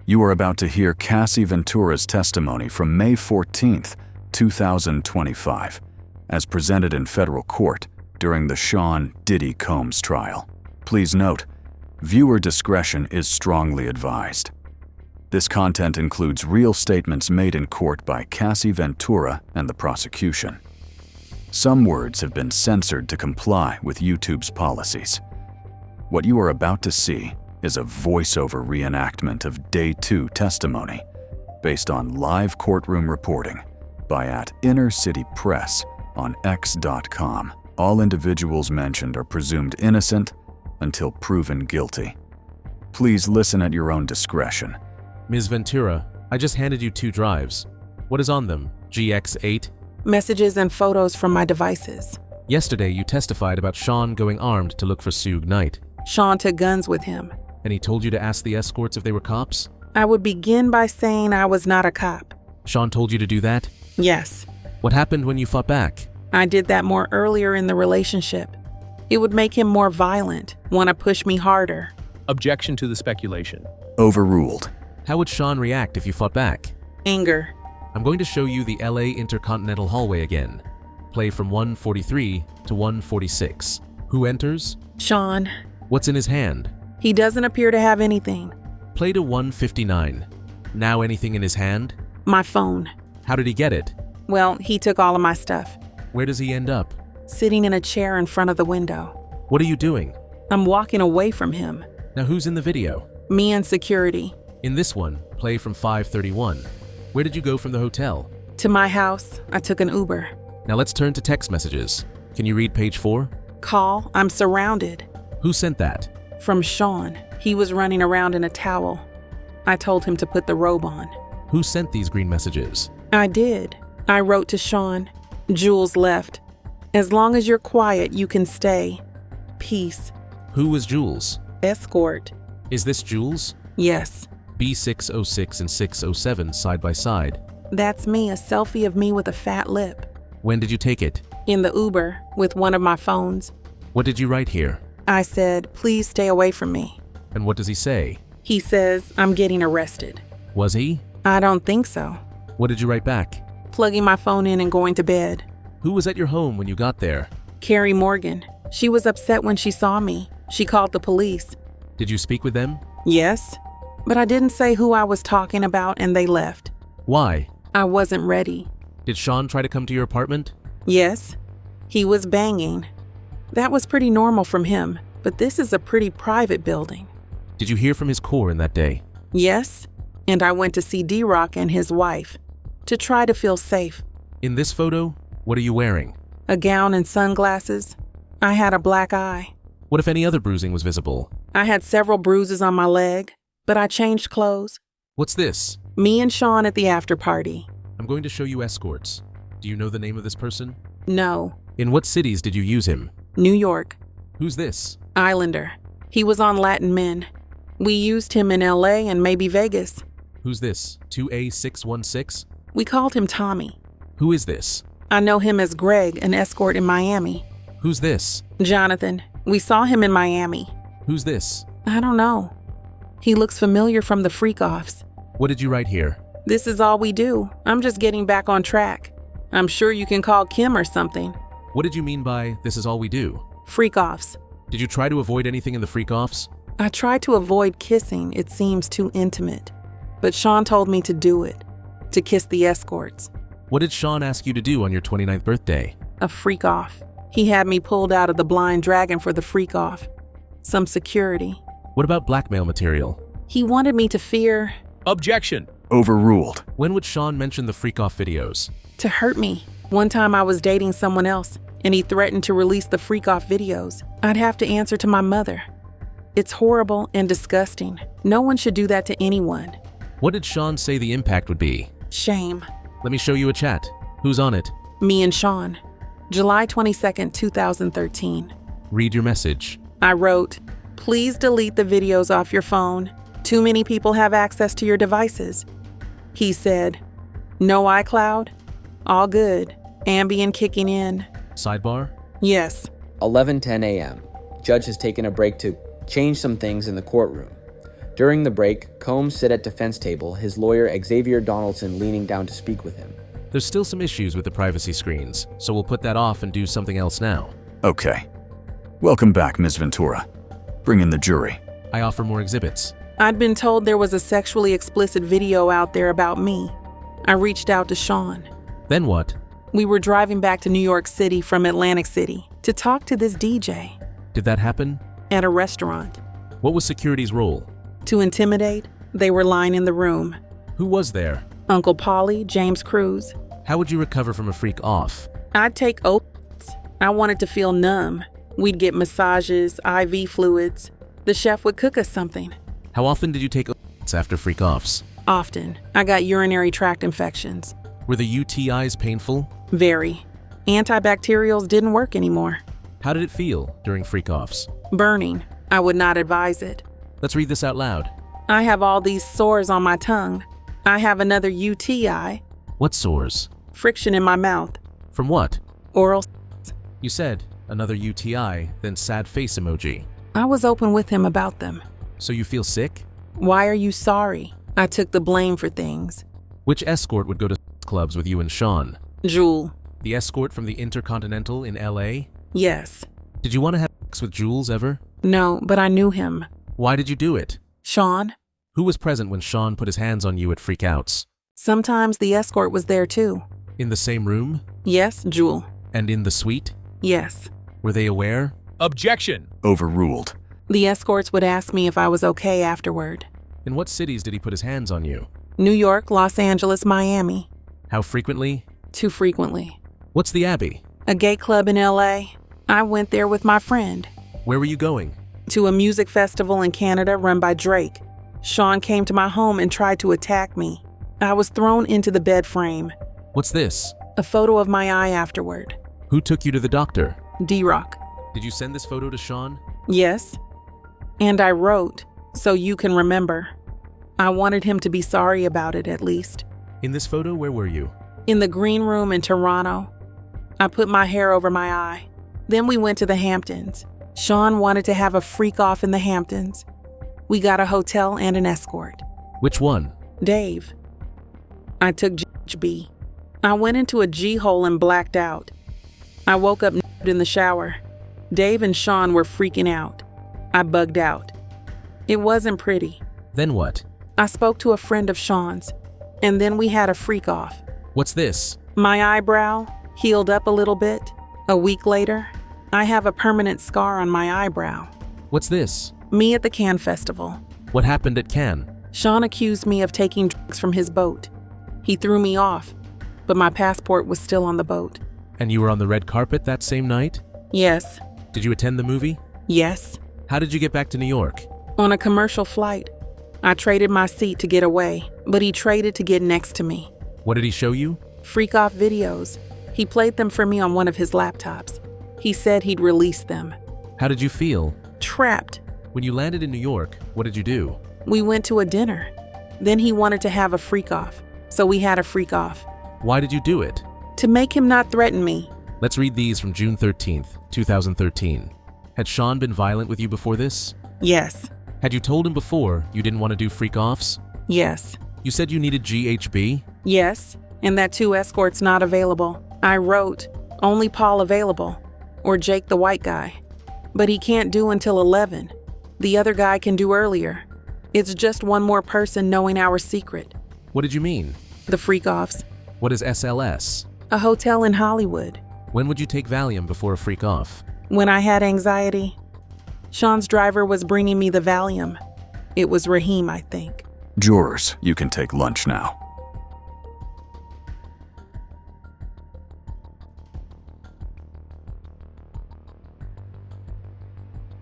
You are about to hear Cassie Ventura's testimony from May 14th, 2025, as presented in federal court during the Sean Diddy Combs trial. Please note, viewer discretion is strongly advised. This content includes real statements made in court by Cassie Ventura and the prosecution. Some words have been censored to comply with YouTube's policies. What you are about to see is a voiceover reenactment of Day 2 testimony based on live courtroom reporting by @Inner City Press on X.com. All individuals mentioned are presumed innocent until proven guilty. Please listen at your own discretion. Ms. Ventura, I just handed you 2 drives. What is on them? GX8? Messages and photos from my devices. Yesterday, you testified about Sean going armed to look for Suge Knight. Sean took guns with him. And he told you to ask the escorts if they were cops? I would begin by saying I was not a cop. Sean told you to do that? Yes. What happened when you fought back? I did that more earlier in the relationship. It would make him more violent, want to push me harder. Objection to the speculation. Overruled. How would Sean react if you fought back? Anger. I'm going to show you the LA Intercontinental Hallway again. Play from 143 to 146. Who enters? Sean. What's in his hand? He doesn't appear to have anything. Play to 159. Now anything in his hand? My phone. How did he get it? Well, he took all of my stuff. Where does he end up? Sitting in a chair in front of the window. What are you doing? I'm walking away from him. Now who's in the video? Me and security. In this one, play from 531. Where did you go from the hotel? To my house. I took an Uber. Now let's turn to text messages. Can you read page 4? Call. I'm surrounded. Who sent that? From Sean. He was running around in a towel. I told him to put the robe on. Who sent these green messages? I did. I wrote to Sean. Jules left. As long as you're quiet, you can stay. Peace. Who was Jules? Escort. Is this Jules? Yes. B606 and 607 side by side. That's me, a selfie of me with a fat lip. When did you take it? In the Uber, with one of my phones. What did you write here? I said, please stay away from me. And what does he say? He says, I'm getting arrested. Was he? I don't think so. What did you write back? Plugging my phone in and going to bed. Who was at your home when you got there? Carrie Morgan. She was upset when she saw me. She called the police. Did you speak with them? Yes, but I didn't say who I was talking about and they left. Why? I wasn't ready. Did Sean try to come to your apartment? Yes, he was banging. That was pretty normal from him, but this is a pretty private building. Did you hear from his core in that day? Yes, and I went to see D-Rock and his wife to try to feel safe. In this photo, what are you wearing? A gown and sunglasses. I had a black eye. What if any other bruising was visible? I had several bruises on my leg, but I changed clothes. What's this? Me and Sean at the after party. I'm going to show you escorts. Do you know the name of this person? No. In what cities did you use him? New York. Who's this? Islander. He was on Latin Men. We used him in LA and maybe Vegas. Who's this? 2A616? We called him Tommy. Who is this? I know him as Greg, an escort in Miami. Who's this? Jonathan. We saw him in Miami. Who's this? I don't know. He looks familiar from the freak-offs. What did you write here? This is all we do. I'm just getting back on track. I'm sure you can call Kim or something. What did you mean by this is all we do? Freak-offs. Did you try to avoid anything in the freak-offs? I tried to avoid kissing. It seems too intimate. But Sean told me to do it. To kiss the escorts. What did Sean ask you to do on your 29th birthday? A freak-off. He had me pulled out of the Blind Dragon for the freak-off. Some security. What about blackmail material? He wanted me to fear... Objection. Overruled. When would Sean mention the freak-off videos? To hurt me. One time I was dating someone else, and he threatened to release the freak-off videos. I'd have to answer to my mother. It's horrible and disgusting. No one should do that to anyone. What did Sean say the impact would be? Shame. Let me show you a chat. Who's on it? Me and Sean. July 22nd, 2013. Read your message. I wrote, please delete the videos off your phone. Too many people have access to your devices. He said, no iCloud? All good. Ambien kicking in. Sidebar? Yes. 11:10 a.m. Judge has taken a break to change some things in the courtroom. During the break, Combs sit at defense table, his lawyer Xavier Donaldson leaning down to speak with him. There's still some issues with the privacy screens, so we'll put that off and do something else now. Okay. Welcome back, Ms. Ventura. Bring in the jury. I offer more exhibits. I'd been told there was a sexually explicit video out there about me. I reached out to Sean. Then what? We were driving back to New York City from Atlantic City to talk to this DJ Did that happen? at a restaurant. What was security's role? To intimidate, they were lying in the room. Who was there? Uncle Paulie, James Cruz. How would you recover from a freak off? I'd take opiates. I wanted to feel numb. We'd get massages, IV fluids. The chef would cook us something. How often did you take opiates after freak offs? Often. I got urinary tract infections. Were the UTIs painful? Very. Antibacterials didn't work anymore. How did it feel during freak offs? Burning. I would not advise it. Let's read this out loud. I have all these sores on my tongue. I have another UTI. What sores? Friction in my mouth. From what? Oral. You said another UTI, then sad face emoji. I was open with him about them. So you feel sick? Why are you sorry? I took the blame for things. Which escort would go to clubs with you and Sean? Jewel. The escort from the Intercontinental in LA? Yes. Did you want to have sex with Jules ever? No, but I knew him. Why did you do it? Sean. Who was present when Sean put his hands on you at freakouts? Sometimes the escort was there too. In the same room? Yes, Jewel. And in the suite? Yes. Were they aware? Objection. Overruled. The escorts would ask me if I was okay afterward. In what cities did he put his hands on you? New York, Los Angeles, Miami. How frequently? Too frequently. What's the Abbey? A gay club in LA. I went there with my friend. Where were you going? To a music festival in Canada run by Drake. Sean came to my home and tried to attack me. I was thrown into the bed frame. What's this? A photo of my eye afterward. Who took you to the doctor? D-Rock. Did you send this photo to Sean? Yes. And I wrote, so you can remember. I wanted him to be sorry about it at least. In this photo, where were you? In the green room in Toronto. I put my hair over my eye. Then we went to the Hamptons. Sean wanted to have a freak off in the Hamptons. We got a hotel and an escort. Which one? Dave. I took GHB. I went into a G-hole and blacked out. I woke up in the shower. Dave and Sean were freaking out. I bugged out. It wasn't pretty. Then what? I spoke to a friend of Sean's, and then we had a freak off. What's this? My eyebrow healed up a little bit. A week later, I have a permanent scar on my eyebrow. What's this? Me at the Cannes Festival. What happened at Cannes? Sean accused me of taking drugs from his boat. He threw me off, but my passport was still on the boat. And you were on the red carpet that same night? Yes. Did you attend the movie? Yes. How did you get back to New York? On a commercial flight. I traded my seat to get away, but he traded to get next to me. What did he show you? Freak-off videos. He played them for me on one of his laptops. He said he'd release them. How did you feel? Trapped. When you landed in New York, what did you do? We went to a dinner. Then he wanted to have a freak-off, so we had a freak-off. Why did you do it? To make him not threaten me. Let's read these from June 13th, 2013. Had Sean been violent with you before this? Yes. Had you told him before you didn't want to do freak-offs? Yes. You said you needed GHB? Yes, and that 2 escorts not available. I wrote, only Paul available, or Jake the white guy. But he can't do until 11. The other guy can do earlier. It's just one more person knowing our secret. What did you mean? The freak-offs. What is SLS? A hotel in Hollywood. When would you take Valium before a freak-off? When I had anxiety. Sean's driver was bringing me the Valium. It was Raheem, I think. Jurors, you can take lunch now.